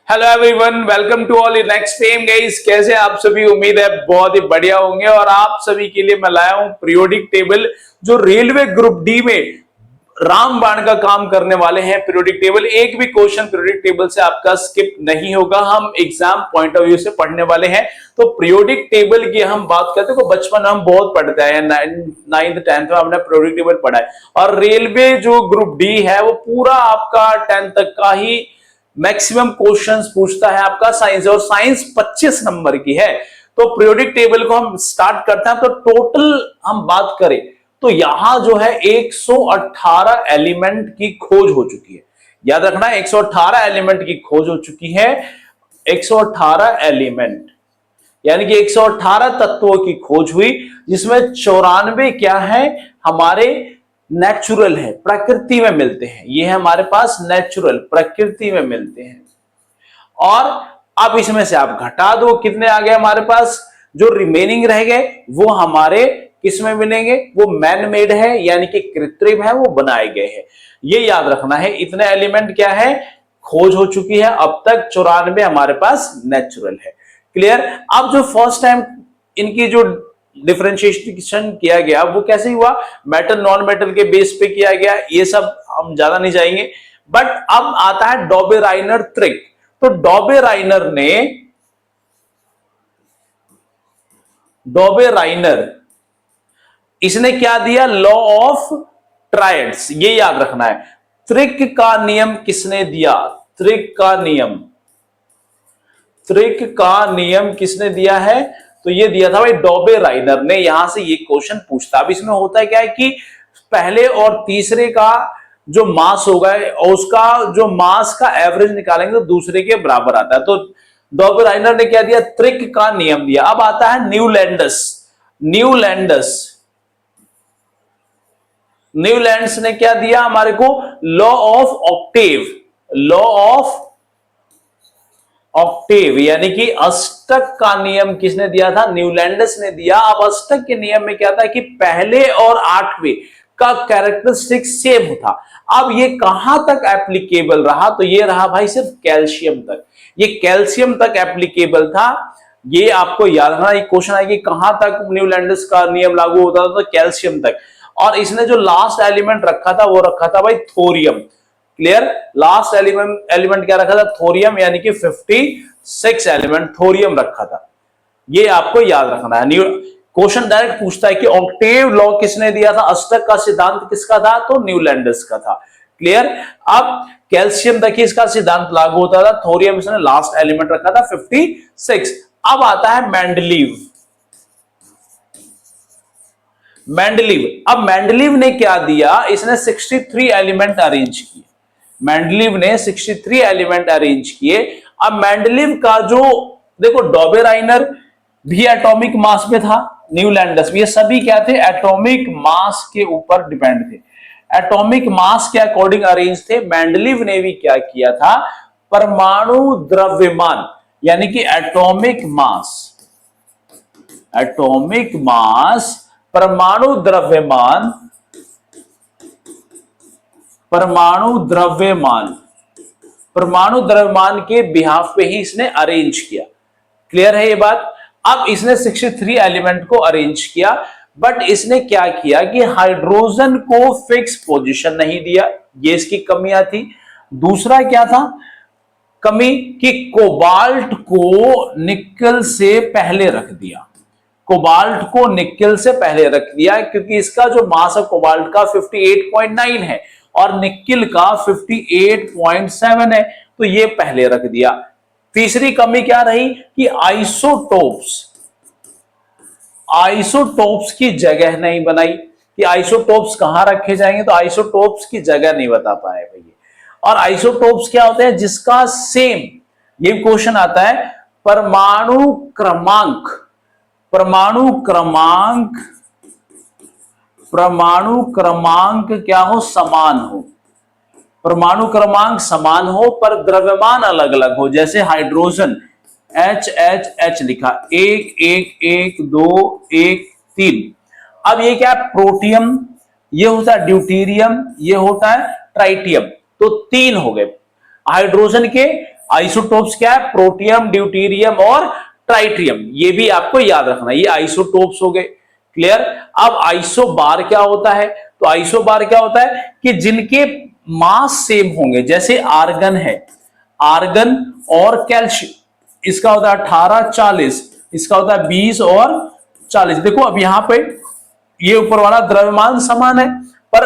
Hello everyone, welcome to all in next fame guys. कैसे आप सभी? उम्मीद है बहुत ही बढ़िया होंगे। और आप सभी के लिए मैं लाया हूं पीरियोडिक टेबल, जो रेलवे ग्रुप डी में रामबाण का काम करने वाले हैं। पीरियोडिक टेबल, एक भी क्वेश्चन पीरियोडिक टेबल से आपका स्किप नहीं होगा। हम एग्जाम पॉइंट ऑफ व्यू से पढ़ने वाले हैं। तो पीरियोडिक टेबल की हम बात करते हैं, बचपन में हम बहुत पढ़ते हैं, 9th 10th में हमने पीरियोडिक टेबल पढ़ा है। और रेलवे जो ग्रुप डी है वो पूरा आपका 10th तक का ही मैक्सिमम क्वेश्चंस पूछता है आपका साइंस, और साइंस 25 नंबर की है। तो पीरियोडिक टेबल को हम स्टार्ट करते हैं। तो टोटल हम बात करें तो यहां जो है 118 एलिमेंट की खोज हो चुकी है। याद रखना, 118 एलिमेंट की खोज हो चुकी है। 118 एलिमेंट यानी कि 118 तत्वों की खोज हुई, जिसमें 94 क्या है हमारे नेचुरल है, प्रकृति में मिलते हैं। ये है हमारे पास नेचुरल, प्रकृति में मिलते हैं। और अब इसमें से आप घटा दो, कितने आ गए हमारे पास? जो रिमेनिंग रह गए वो हमारे किस में मिलेंगे? वो मैन मेड है, यानी कि कृत्रिम है, वो बनाए गए हैं। ये याद रखना है। इतने एलिमेंट क्या है, खोज हो चुकी है अब तक। 94 हमारे पास नेचुरल है। क्लियर? अब जो फर्स्ट टाइम इनकी जो डिफरेंशिएशन किया गया वो कैसे हुआ? मेटल नॉन मेटल के बेस पे किया गया। ये सब हम ज्यादा नहीं जाएंगे। बट अब आता है डॉबेराइनर ट्रिक। तो डॉबेराइनर इसने क्या दिया? Law of triads. ये याद रखना है। त्रिक का नियम किसने दिया? त्रिक का नियम किसने दिया है? तो ये दिया था भाई डॉबेराइनर ने। यहां से ये क्वेश्चन पूछता। अब इसमें होता है क्या है कि पहले और तीसरे का जो मास होगा और उसका जो मास का एवरेज निकालेंगे तो दूसरे के बराबर आता है। तो डॉबेराइनर ने क्या दिया? त्रिक का नियम दिया। अब आता है न्यूलैंड्स ने क्या दिया हमारे को? लॉ ऑफ ऑक्टेव यानी कि अष्टक का नियम किसने दिया था? न्यूलैंडस ने दिया। अब अष्टक के नियम में क्या था कि पहले और 8वें का कैरेक्टरिस्टिक सेम था। अब ये कहां तक एप्लीकेबल रहा? तो ये रहा भाई सिर्फ कैल्शियम तक। ये कैल्शियम तक एप्लीकेबल था। ये आपको याद रखना। ये क्वेश्चन है कि कहां तक न्यूलैंडस का नियम लागू होता था? तो कैल्शियम तक। और इसने जो लास्ट एलिमेंट रखा था वो रखा था भाई थोरियम। क्लियर? लास्ट एलिमेंट क्या रखा था? थोरियम, यानी कि 56 एलिमेंट थोरियम रखा था। ये आपको याद रखना है। क्वेश्चन डायरेक्ट पूछता है कि ऑक्टेव लॉ किसने दिया था? अष्टक का सिद्धांत किसका था? तो न्यूलैंडस का था। क्लियर? अब कैल्शियम तक ही इसका सिद्धांत लागू होता था। थोरियम इसने लास्ट एलिमेंट रखा था 56। अब आता है मेंडलीव। अब मेंडलीव ने क्या दिया? इसने 63 एलिमेंट अरेंज किए। मेंडलीव ने 63 एलिमेंट अरेंज किए। अब मेंडलीव का जो देखो, डॉबेराइनर भी एटॉमिक मास पे था, न्यूलैंडस भी, ये सभी क्या थे? एटॉमिक मास के ऊपर डिपेंड थे, एटॉमिक मास के अकॉर्डिंग अरेंज थे। मेंडलीव ने भी क्या किया था? परमाणु द्रव्यमान यानी कि एटॉमिक मास परमाणु द्रव्यमान के बिहाफ पे ही इसने अरेंज किया। क्लियर है ये बात? अब इसने 63 एलिमेंट को अरेंज किया, बट इसने क्या किया कि हाइड्रोजन को फिक्स पोजीशन नहीं दिया। ये इसकी कमियां थी। दूसरा क्या था कमी? कि कोबाल्ट को निकल से पहले रख दिया। क्योंकि इसका जो मास है कोबाल्ट का 58.9 है और निकिल का 58.7 है, तो ये पहले रख दिया। तीसरी कमी क्या रही कि आइसोटोप्स की जगह नहीं बनाई। कि आइसोटोप्स कहां रखे जाएंगे? तो आइसोटोप्स की जगह नहीं बता पाए भैया। और आइसोटोप्स क्या होते हैं? जिसका सेम, ये क्वेश्चन आता है, परमाणु क्रमांक क्या हो? समान हो। परमाणु क्रमांक समान हो पर द्रव्यमान अलग अलग हो। जैसे हाइड्रोजन HH लिखा, 1 1 1 2 1 3। अब ये क्या है? प्रोटियम, ये होता है ड्यूटेरियम, ये होता है ट्राइटियम। तो 3 हो गए हाइड्रोजन के। आइसोटोप्स क्या है? प्रोटियम, ड्यूटेरियम और ट्राइटियम। ये भी आपको याद रखना, ये आइसोटोप्स हो गए। क्लियर? अब आइसोबार क्या होता है? तो आइसोबार क्या होता है कि जिनके मास सेम होंगे, जैसे आर्गन है, आर्गन और कैल्शियम, इसका होता है 18 40, इसका होता है 20 और 40। देखो अब यहां पे ये ऊपर वाला द्रव्यमान समान है पर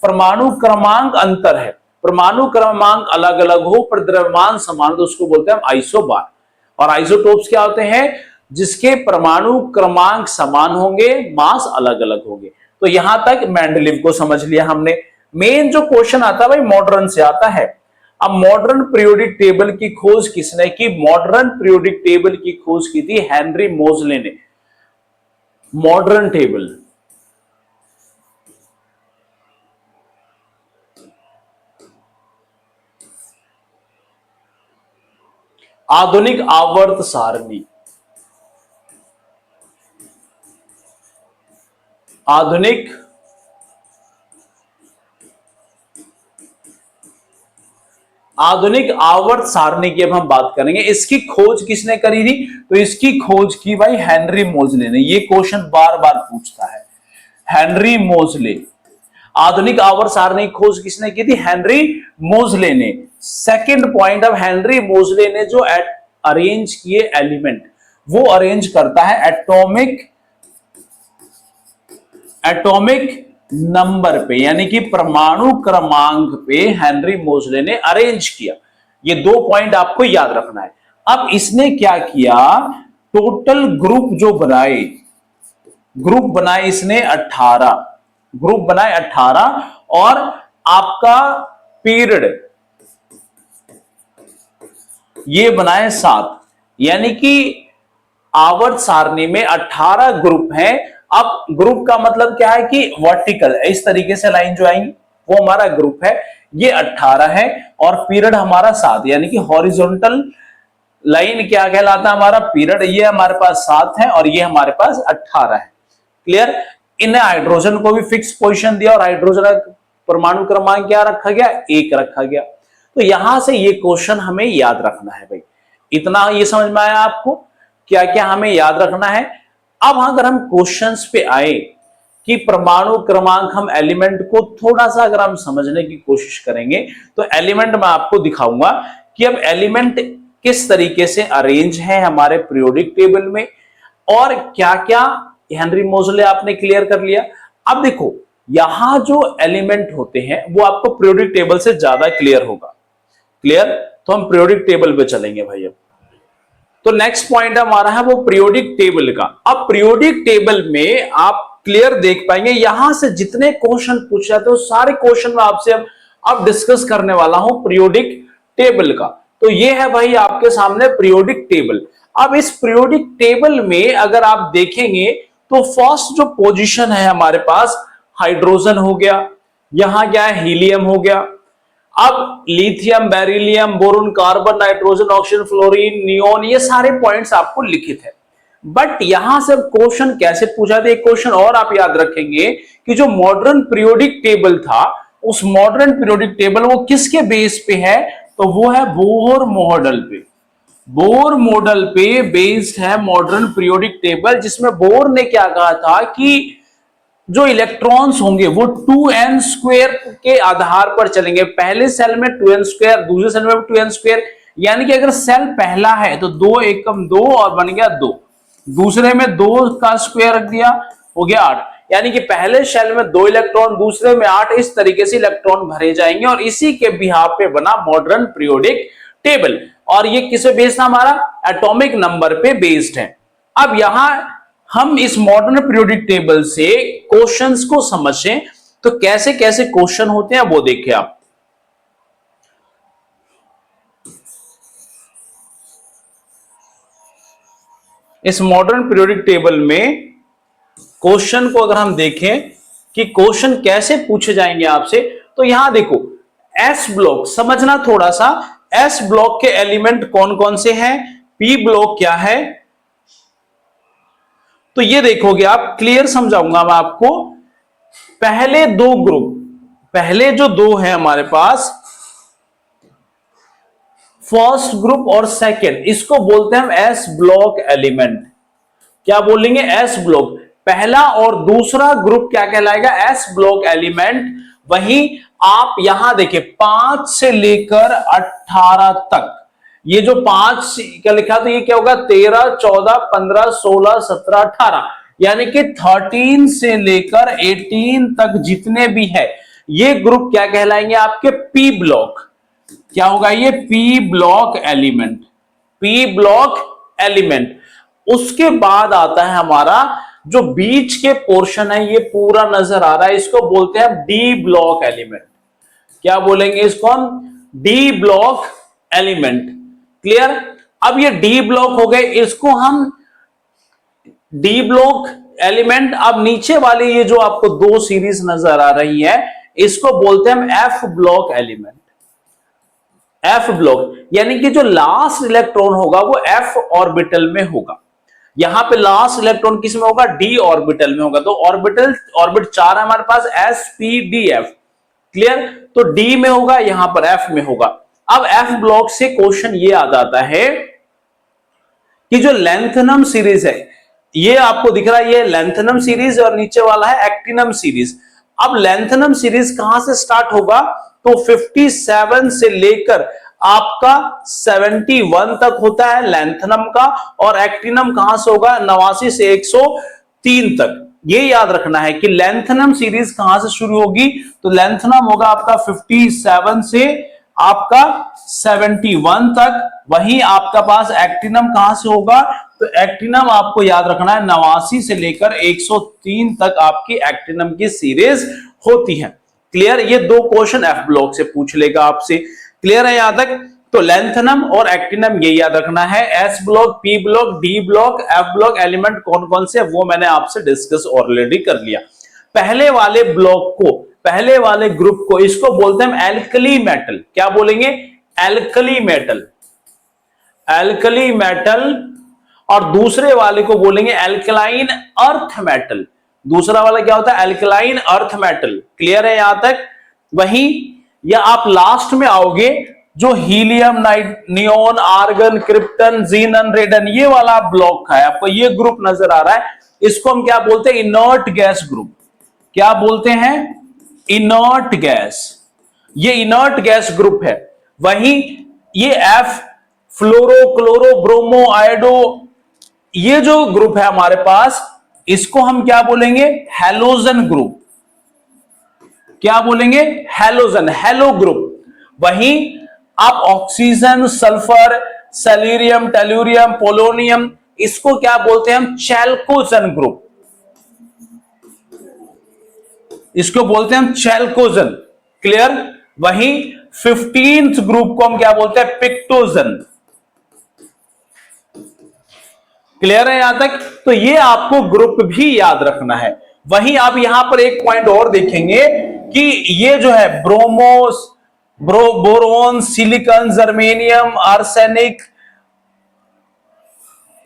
परमाणु क्रमांक अंतर है। परमाणु क्रमांक अलग अलग हो पर द्रव्यमान समान, तो उसको बोलते हैं हम आइसोबार। और आइसोटोप्स क्या होते हैं? जिसके परमाणु क्रमांक समान होंगे, मास अलग अलग होंगे। तो यहां तक मेंडलीव को समझ लिया हमने। मेन जो क्वेश्चन आता है भाई मॉडर्न से आता है। अब मॉडर्न पीरियोडिक टेबल की खोज किसने की? मॉडर्न पीरियोडिक टेबल की खोज की थी हेनरी मोजले ने। मॉडर्न टेबल, आधुनिक आवर्त सारणी, आधुनिक आधुनिक आवर्त सारणी की अब हम बात करेंगे। इसकी खोज किसने करी थी? तो इसकी खोज की भाई हेनरी मोजले ने। ये क्वेश्चन बार बार पूछता है, हेनरी मोजले। आधुनिक आवर्त सारणी खोज किसने की थी? हेनरी मोजले ने। सेकंड पॉइंट, अब हेनरी मोजले ने जो अरेंज किए एलिमेंट, वो अरेंज करता है एटॉमिक नंबर पे, यानी कि परमाणु क्रमांक पे हेनरी मोजले ने अरेंज किया। ये 2 पॉइंट आपको याद रखना है। अब इसने क्या किया? टोटल ग्रुप जो बनाए, ग्रुप बनाए इसने 18, ग्रुप बनाए 18 और आपका पीरियड ये बनाए 7, यानी कि आवर्त सारणी में 18 ग्रुप हैं। अब ग्रुप का मतलब क्या है कि वर्टिकल, इस तरीके से लाइन जो आएंगी वो हमारा ग्रुप है, ये 18 है और पीरियड हमारा 7, यानी कि हॉरिजॉन्टल लाइन क्या कहलाता है? हमारा पीरियड। ये हमारे पास 7 है और ये हमारे पास 18 है। क्लियर? इन हाइड्रोजन को भी फिक्स पोजीशन दिया और हाइड्रोजन का परमाणु क्रमांक क्या रखा गया? 1 रखा गया। तो यहां से ये क्वेश्चन हमें याद रखना है भाई। इतना ये समझ में आया आपको क्या क्या हमें याद रखना है? अब अगर हम क्वेश्चंस पे आए कि परमाणु क्रमांक, हम एलिमेंट को थोड़ा सा अगर हम समझने की कोशिश करेंगे तो एलिमेंट मैं आपको दिखाऊंगा कि अब एलिमेंट किस तरीके से अरेंज है हमारे पीरियोडिक टेबल में और क्या क्या हेनरी मोजले आपने क्लियर कर लिया। अब देखो यहां जो एलिमेंट होते हैं वो आपको पीरियोडिक टेबल से ज्यादा क्लियर होगा। क्लियर? तो हम पीरियोडिक टेबल पे चलेंगे भाई। अब तो नेक्स्ट पॉइंट हमारा है वो पीरियोडिक टेबल का। अब पीरियोडिक टेबल में आप क्लियर देख पाएंगे, यहां से जितने क्वेश्चन पूछ जाते हो सारे क्वेश्चन में आपसे अब डिस्कस करने वाला हूं पीरियोडिक टेबल का। तो ये है भाई आपके सामने पीरियोडिक टेबल। अब इस पीरियोडिक टेबल में अगर आप देखेंगे तो फर्स्ट जो पोजीशन है हमारे पास हाइड्रोजन हो गया, यहां क्या है? हीलियम हो गया। अब lithium, beryllium, boron, carbon, nitrogen, oxygen, fluorine, neon, ये सारे पॉइंट्स आपको लिखित है। बट यहां से क्वेश्चन कैसे पूछा था? एक क्वेश्चन और आप याद रखेंगे कि जो मॉडर्न पीरियोडिक टेबल था, उस मॉडर्न पीरियोडिक टेबल वो किसके बेस पे है? तो वो है बोहर मॉडल पे। बोर मॉडल पे बेस्ड है मॉडर्न पीरियोडिक टेबल, जिसमें बोर ने क्या कहा था कि जो इलेक्ट्रॉन्स होंगे वो 2n² के आधार पर चलेंगे। पहले सेल में 2n², दूसरे सेल में 2n², यानी कि अगर सेल पहला है तो 2 एकम 2 और बन गया 2, दूसरे में 2 का स्क्वायर रख दिया, हो गया 8, यानी कि पहले सेल में 2 इलेक्ट्रॉन, दूसरे में 8, इस तरीके से इलेक्ट्रॉन भरे जाएंगे और इसी के बिहाफ पे बना मॉडर्न पीरियोडिक टेबल। और ये किस पे बेस्ड था? हमारा एटॉमिक नंबर पे बेस्ड है। अब यहां हम इस मॉडर्न पीरियोडिक टेबल से क्वेश्चंस को समझें तो कैसे कैसे क्वेश्चन होते हैं वो देखिए आप। इस मॉडर्न पीरियोडिक टेबल में क्वेश्चन को अगर हम देखें कि क्वेश्चन कैसे पूछे जाएंगे आपसे, तो यहां देखो एस ब्लॉक, समझना थोड़ा सा, एस ब्लॉक के एलिमेंट कौन कौन से हैं, पी ब्लॉक क्या है, तो ये देखोगे आप, क्लियर समझाऊंगा मैं आपको। पहले 2 ग्रुप, पहले जो 2 है हमारे पास फर्स्ट ग्रुप और सेकंड, इसको बोलते हैं हम एस ब्लॉक एलिमेंट। क्या बोलेंगे? S block. पहला और दूसरा ग्रुप क्या कहलाएगा? S block element. वहीं आप यहां देखिए 5 से लेकर 18 तक, ये जो 5 का लिखा था ये क्या होगा? 13, 14, 15, 16, 17, 18, यानी कि 13 से लेकर 18 तक जितने भी है ये ग्रुप क्या कहलाएंगे? आपके पी ब्लॉक। क्या होगा ये? P block element. P block element. उसके बाद आता है हमारा जो बीच के पोर्शन है, ये पूरा नजर आ रहा है, इसको बोलते हैं डी ब्लॉक एलिमेंट। क्या बोलेंगे इसको हम? D block element. क्लियर? अब ये डी ब्लॉक हो गए, इसको हम डी ब्लॉक एलिमेंट। अब नीचे वाली ये जो आपको दो सीरीज नजर आ रही है, इसको बोलते हैं हम F block element. F block यानी कि जो लास्ट इलेक्ट्रॉन होगा वो एफ ऑर्बिटल में होगा। यहां पे लास्ट इलेक्ट्रॉन किस में होगा? डी ऑर्बिटल में होगा। तो ऑर्बिट 4 है हमारे पास, s p d f. Clear? तो डी में होगा, यहां पर एफ में होगा। अब एफ ब्लॉक से क्वेश्चन ये आ जाता है कि जो लेंथनम सीरीज है, ये आपको दिख रहा है, ये लेंथनम सीरीज और नीचे वाला है एक्टिनम सीरीज। अब लेंथनम सीरीज कहां से स्टार्ट होगा? तो 57 से लेकर आपका 71 तक होता है लेंथनम का, और एक्टिनम कहां से होगा? 89 से 103 तक। ये याद रखना है कि लेंथनम सीरीज कहां से शुरू होगी? तो लेंथनम होगा आपका 57 से आपका 71 तक। वहीं आपका पास एक्टिनम कहां से होगा? तो एक्टिनम आपको याद रखना है 89 से लेकर 103 तक आपकी एक्टिनम की सीरीज होती है। क्लियर? ये दो क्वेश्चन एफ ब्लॉक से पूछ लेगा आपसे। क्लियर है यहां तक? तो लेंथनम और एक्टिनम ये याद रखना है। S block, P block, D block, F block element कौन कौन से, वो मैंने आपसे डिस्कस ऑलरेडी कर लिया। पहले वाले ब्लॉक को, पहले वाले ग्रुप को, इसको बोलते हैं एल्कली मेटल। क्या बोलेंगे? Alkali metal. Alkali metal. और दूसरे वाले को बोलेंगे एल्कलाइन अर्थ मेटल। दूसरा वाला क्या होता है? Alkaline earth metal. क्लियर है यहां तक? वहीं या आप लास्ट में आओगे, जो helium, neon, argon, krypton, xenon, radon, ये वाला ब्लॉक है आपको, ये ग्रुप नजर आ रहा है, इसको हम क्या बोलते हैं? Inert gas group. क्या बोलते हैं? Inert gas. ये इनर्ट गैस ग्रुप है। वहीं ये एफ, फ्लोरो, क्लोरो, ब्रोमो, आयोडो, ये जो ग्रुप है हमारे पास, इसको हम क्या बोलेंगे? Halogen group. क्या बोलेंगे? Halogen, hello group. वहीं आप ऑक्सीजन, सल्फर, सेलेरियम, टेलुरियम, पोलोनियम, इसको क्या बोलते हैं हम? चैल्कोजन ग्रुप। इसको बोलते हैं हम चैल्कोजन। क्लियर? वहीं 15th ग्रुप को हम क्या बोलते हैं? पिक्टोजन। क्लियर है यहां तक? तो ये आपको ग्रुप भी याद रखना है। वहीं आप यहां पर एक पॉइंट और देखेंगे कि ये जो है ब्रोमोस, boron, silicon, germanium, arsenic,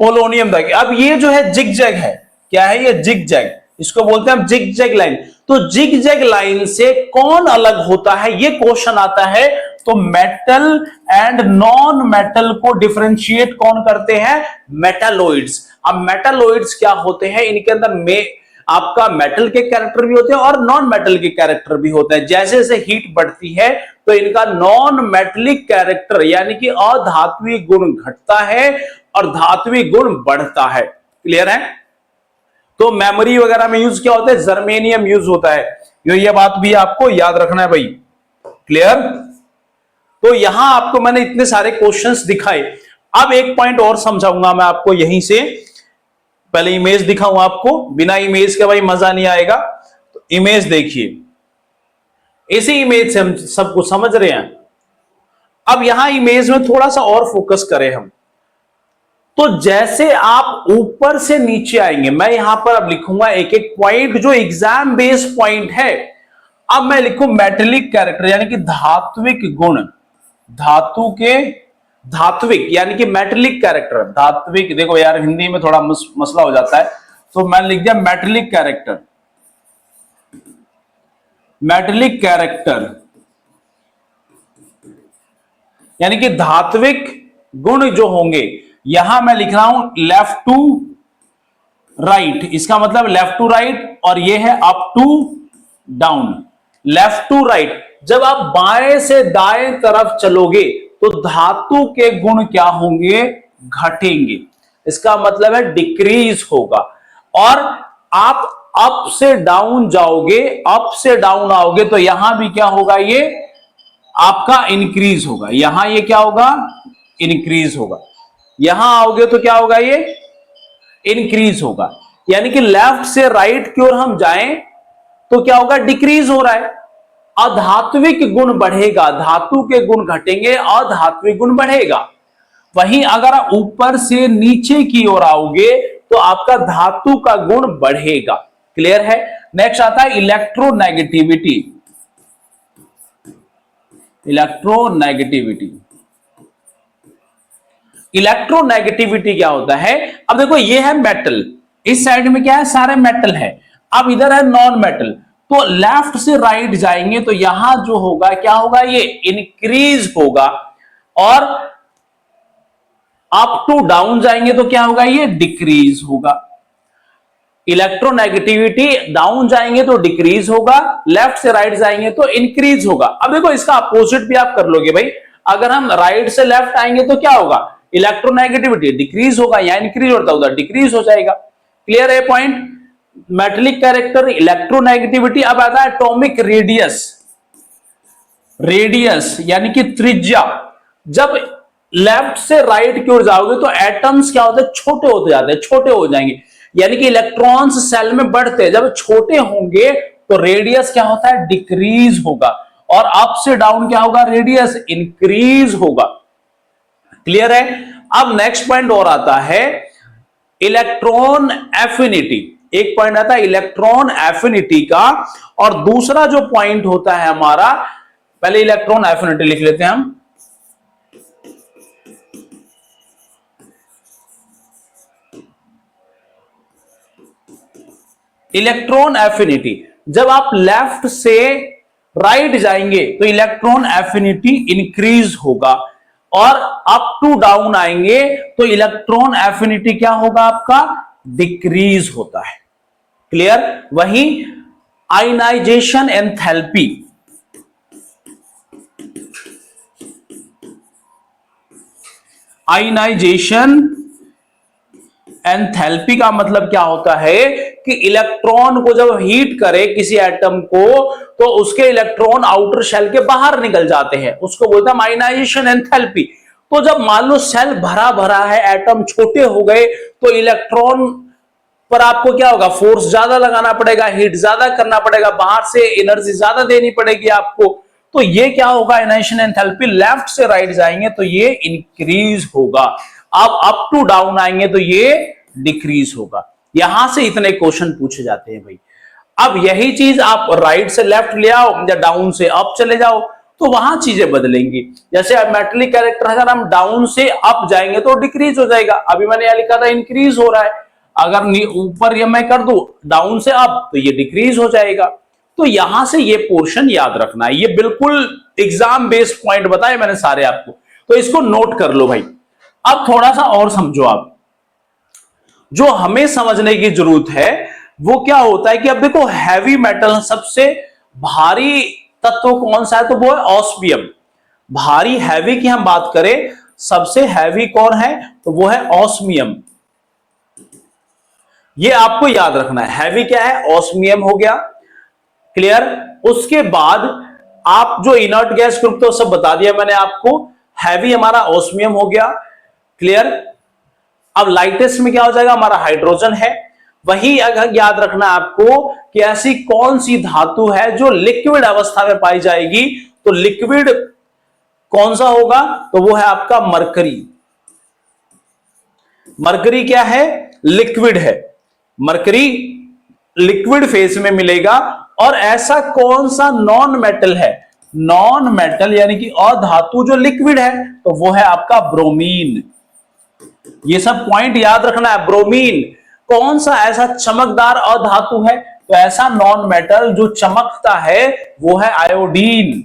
polonium तक। अब ये जो है जिगजैग है। क्या है ये? जिगजैग। इसको बोलते हैं हम जिगजैग लाइन। तो जिगजैग लाइन से कौन अलग होता है, ये क्वेश्चन आता है। तो मेटल एंड नॉन मेटल को डिफरेंशिएट कौन करते हैं? मेटालॉइड्स। अब मेटालॉइड्स क्या होते हैं? इनके अंदर में आपका मेटल के कैरेक्टर भी होते हैं और नॉन मेटल के कैरेक्टर भी होते हैं। जैसे जैसे हीट बढ़ती है तो इनका नॉन मेटलिक कैरेक्टर यानी कि अधात्विक गुण घटता है और धात्विक गुण बढ़ता है। क्लियर है? तो मेमोरी वगैरह में यूज क्या होता है? जर्मेनियम यूज होता है। ये बात भी आपको याद रखना है भाई। क्लियर? तो यहां आपको मैंने इतने सारे क्वेश्चंस दिखाए। अब एक पॉइंट और समझाऊंगा मैं आपको यहीं से। पहले इमेज दिखाऊं आपको, बिना इमेज के भाई मजा नहीं आएगा। तो इमेज देखिए, इसी इमेज से हम सब कुछ समझ रहे हैं। अब यहां इमेज में थोड़ा सा और फोकस करें हम, तो जैसे आप ऊपर से नीचे आएंगे, मैं यहां पर अब लिखूंगा एक एक पॉइंट जो एग्जाम बेस्ड पॉइंट है। अब मैं लिखूं मेटेलिक कैरेक्टर यानी कि धात्विक गुण, धातु के धात्विक यानी कि मेटेलिक कैरेक्टर। धात्विक, देखो यार हिंदी में थोड़ा मसला हो जाता है, तो मैंने लिख दिया मेटेलिक कैरेक्टर। मेटेलिक कैरेक्टर यानी कि धात्विक गुण जो होंगे, यहां मैं लिख रहा हूं लेफ्ट टू राइट, इसका मतलब लेफ्ट टू राइट, और ये है up to down. Left to right, जब आप बाएं से दाएं तरफ चलोगे तो धातु के गुण क्या होंगे, घटेंगे, इसका मतलब है डिक्रीज होगा। और आप अप से डाउन जाओगे, अप से डाउन आओगे तो यहां भी क्या होगा, ये आपका इंक्रीज होगा, यहां ये क्या होगा, इंक्रीज होगा। यहां आओगे तो क्या होगा, ये इंक्रीज होगा। यानी कि लेफ्ट से राइट की ओर हम जाएं तो क्या होगा, डिक्रीज हो रहा है। अधात्विक गुण बढ़ेगा, धातु के गुण घटेंगे, अधात्विक गुण बढ़ेगा। वहीं अगर आप ऊपर से नीचे की ओर आओगे तो आपका धातु का गुण बढ़ेगा। क्लियर है। नेक्स्ट आता है इलेक्ट्रोनेगेटिविटी। इलेक्ट्रोनेगेटिविटी, इलेक्ट्रोनेगेटिविटी क्या होता है, अब देखो ये है मेटल, इस साइड में क्या है, सारे मेटल है। अब इधर है नॉन मेटल, तो लेफ्ट से राइट जाएंगे तो यहां जो होगा क्या होगा, ये इंक्रीज होगा। और अप टू डाउन जाएंगे तो क्या होगा, ये डिक्रीज होगा। इलेक्ट्रोनेगेटिविटी डाउन जाएंगे तो डिक्रीज होगा, लेफ्ट से राइट जाएंगे तो इंक्रीज होगा। अब देखो इसका अपोजिट भी आप कर लोगे भाई, अगर हम राइट से लेफ्ट आएंगे तो क्या होगा, इलेक्ट्रोनेगेटिविटी डिक्रीज होगा, या इंक्रीज होता उधर डिक्रीज हो जाएगा। क्लियर है पॉइंट। Metallic character, electronegativity. अब आता है एटॉमिक रेडियस। रेडियस यानी कि त्रिज्या। जब लेफ्ट से राइट की ओर जाओगे तो एटम्स क्या होते हैं, छोटे होते जाते हैं, छोटे हो जाएंगे, यानी कि इलेक्ट्रॉन्स सेल में बढ़ते हैं। जब छोटे होंगे तो रेडियस क्या होता है, डिक्रीज होगा। और अप से डाउन क्या होगा, रेडियस इंक्रीज होगा। क्लियर है। अब नेक्स्ट पॉइंट और आता है इलेक्ट्रॉन एफिनिटी। एक पॉइंट आता है इलेक्ट्रॉन एफिनिटी का, और दूसरा जो पॉइंट होता है हमारा, पहले इलेक्ट्रॉन एफिनिटी लिख लेते हैं हम। इलेक्ट्रॉन एफिनिटी, जब आप लेफ्ट से राइट जाएंगे तो इलेक्ट्रॉन एफिनिटी इंक्रीज होगा, और अप टू डाउन आएंगे तो इलेक्ट्रॉन एफिनिटी क्या होगा, आपका डिक्रीज होता है। क्लियर। वहीं आयनाइजेशन एंथैल्पी, आयनाइजेशन एंथैल्पी का मतलब क्या होता है कि इलेक्ट्रॉन को जब हीट करे किसी एटम को तो उसके इलेक्ट्रॉन आउटर शेल के बाहर निकल जाते हैं, उसको बोलते हैं आयनाइजेशन एंथैल्पी। तो जब मान लो सेल भरा भरा है, एटम छोटे हो गए, तो इलेक्ट्रॉन पर आपको क्या होगा, फोर्स ज्यादा लगाना पड़ेगा, हीट ज्यादा करना पड़ेगा, बाहर से एनर्जी ज्यादा देनी पड़ेगी आपको। तो ये क्या होगा, आयनाइजेशन एंथैल्पी। लेफ्ट से राइट जाएंगे तो ये इंक्रीज होगा, अब अप टू डाउन आएंगे तो ये डिक्रीज होगा। यहां से इतने क्वेश्चन पूछे जाते हैं भाई। अब यही चीज आप राइट से लेफ्ट ले आओ या डाउन से अप चले जाओ तो वहां चीजें बदलेंगी। जैसे मेटेलिक कैरेक्टर, अगर हम डाउन से अप जाएंगे तो डिक्रीज हो जाएगा, अभी मैंने यहां लिखा था इंक्रीज हो रहा है। अगर ऊपर ये मैं कर दूं डाउन से अप तो ये डिक्रीज हो जाएगा। तो यहां से ये पोर्शन याद रखना है, ये बिल्कुल एग्जाम बेस्ड पॉइंट बताए मैंने सारे आपको, तो इसको नोट कर लो भाई। अब थोड़ा सा और समझो आप, जो हमें समझने की जरूरत है वो क्या होता है कि अब देखो हैवी मेटल, सबसे भारी तत्व कौन सा है, तो वो है ऑस्मियम। भारी हैवी की हम बात करें, सबसे हैवी कौन है, तो वो है ऑस्मियम। ये आपको याद रखना है, हैवी क्या है, ऑस्मियम हो गया। क्लियर। उसके बाद आप जो इनर्ट गैस ग्रुप तो सब बता दिया मैंने आपको, हैवी हमारा ऑस्मियम हो गया। क्लियर। अब लाइटेस्ट में क्या हो जाएगा, हमारा हाइड्रोजन है। वही अगर याद रखना आपको कि ऐसी कौन सी धातु है जो लिक्विड अवस्था में पाई जाएगी, तो लिक्विड कौन सा होगा, तो वो है आपका मरकरी। मरकरी क्या है, लिक्विड है। मरकरी लिक्विड फेज में मिलेगा। और ऐसा कौन सा नॉन मेटल है, नॉन मेटल यानी कि अधातु जो लिक्विड है, तो वो है आपका ब्रोमीन। ये सब पॉइंट याद रखना है। ब्रोमीन कौन सा ऐसा चमकदार अधातु है, तो ऐसा नॉन मेटल जो चमकता है वो है आयोडीन।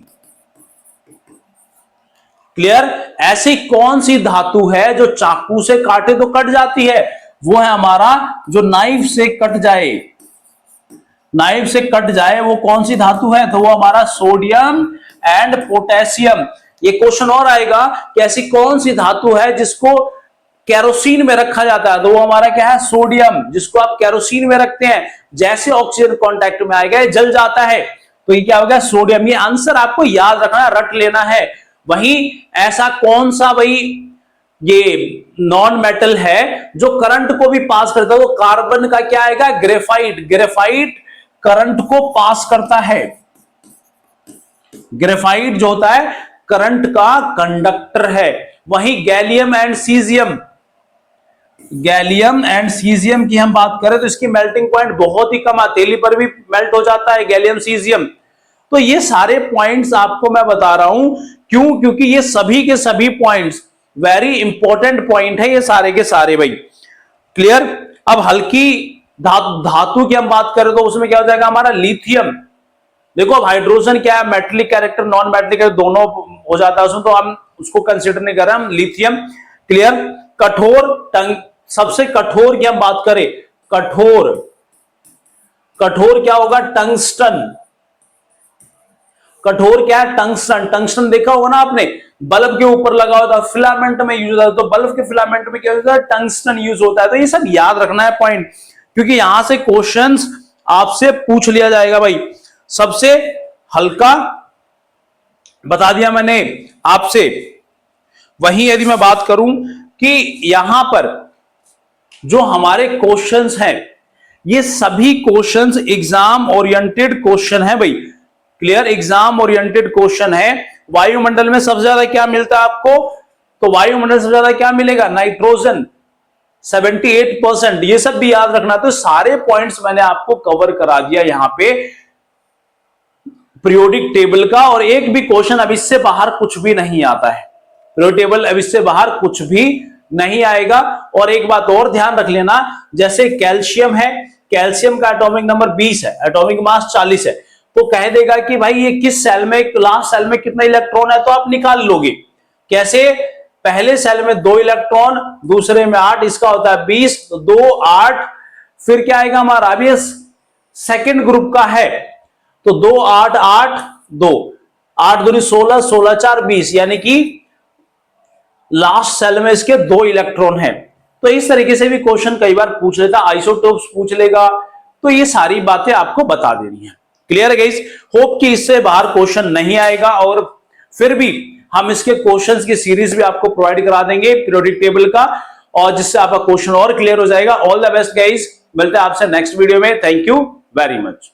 क्लियर? ऐसी कौन सी धातु है जो चाकू से काटे तो कट जाती है? वो है हमारा जो नाइफ से कट जाए, नाइफ से कट जाए, वो कौन सी धातु है? तो वो हमारा सोडियम एंड पोटेशियम। ये क्वेश्चन और आएगा कि ऐसी कौन सी धातु है जिसको केरोसिन में रखा जाता है? तो वो हमारा क्या है? सोडियम, जिसको आप केरोसिन में रखते हैं, जैसे ऑक्सीजन कांटेक्ट में आएगा ये जल जाता है, तो ये क्या होगा? सोडियम। ये आंसर आपको याद रखना, रट लेना है। वहीं ऐसा कौन सा भाई ये नॉन मेटल है जो करंट को भी पास करता है? तो कार्बन का क्या आएगा? ग्रेफाइट। ग्रेफाइट करंट को पास करता है। ग्रेफाइट जो होता है करंट का कंडक्टर है। वहीं gallium and caesium, gallium and caesium की हम बात करें तो इसकी मेल्टिंग पॉइंट बहुत ही कम है, हथेली पर भी मेल्ट हो जाता है गैलियम सीजियम। तो ये सारे पॉइंट्स आपको मैं बता रहा हूं, क्यों? क्योंकि ये सभी के सभी पॉइंट्स वेरी इंपॉर्टेंट पॉइंट है, ये सारे के सारे भाई। क्लियर? अब हल्की धातु की हम बात करें तो उसमें क्या हो जाएगा हमारा? लिथियम। देखो अब हाइड्रोजन क्या है? Metallic character, non metallic character दोनों हो जाता है उसमें, तो हम उसको कंसिडर नहीं कर रहे, हम लिथियम। क्लियर? कठोर सबसे कठोर की हम बात करें, कठोर, कठोर क्या होगा? टंगस्टन। कठोर क्या है? टंगस्टन। टंगस्टन देखा होगा ना आपने, बल्ब के ऊपर लगा होता है, फिलामेंट में यूज होता है, तो बल्ब के फिलामेंट में क्या होता है? टंगस्टन यूज होता है। तो ये सब याद रखना है पॉइंट, क्योंकि यहां से क्वेश्चंस आपसे पूछ लिया जाएगा भाई। सबसे हल्का बता दिया मैंने आपसे। वहीं यदि मैं बात करूं कि यहां पर जो हमारे क्वेश्चंस हैं, ये सभी क्वेश्चंस एग्जाम ओरिएंटेड क्वेश्चन है भाई। क्लियर? एग्जाम ओरिएंटेड क्वेश्चन है। वायुमंडल में सबसे ज्यादा क्या मिलता है आपको? तो वायुमंडल सबसे ज्यादा क्या मिलेगा? नाइट्रोजन 78%। ये सब भी याद रखना। तो सारे पॉइंट्स मैंने आपको कवर करा दिया यहां पे पीरियोडिक टेबल का, और एक भी क्वेश्चन अब इससे बाहर कुछ भी नहीं आता है। पीरियोडिक टेबल अब इससे बाहर कुछ भी नहीं आएगा। और एक बात और ध्यान रख लेना, जैसे कैल्शियम है, कैल्शियम का एटॉमिक नंबर 20 है, एटॉमिक मास 40 है, तो कह देगा कि भाई ये किस सेल में, लास्ट सेल में कितना इलेक्ट्रॉन है, तो आप निकाल लोगे। कैसे? पहले सेल में 2 इलेक्ट्रॉन, दूसरे में 8, इसका होता है 20, तो 2 8, फिर क्या आएगा हमारा? अब ये सेकेंड ग्रुप का है, तो 2 8 8 2 8 दूनी 16, 16 4 20, यानी कि लास्ट सेल में इसके 2 इलेक्ट्रॉन हैं। तो इस तरीके से भी क्वेश्चन कई बार पूछ लेता, आइसोटोप्स पूछ लेगा, तो ये सारी बातें आपको बता देनी है। क्लियर है गाइस? होप कि इससे बाहर क्वेश्चन नहीं आएगा, और फिर भी हम इसके क्वेश्चंस की सीरीज भी आपको प्रोवाइड करा देंगे पीरियोडिक टेबल का, और जिससे आपका क्वेश्चन और क्लियर हो जाएगा। ऑल द बेस्ट गाइस, मिलते हैं आपसे नेक्स्ट वीडियो में। Thank you very much.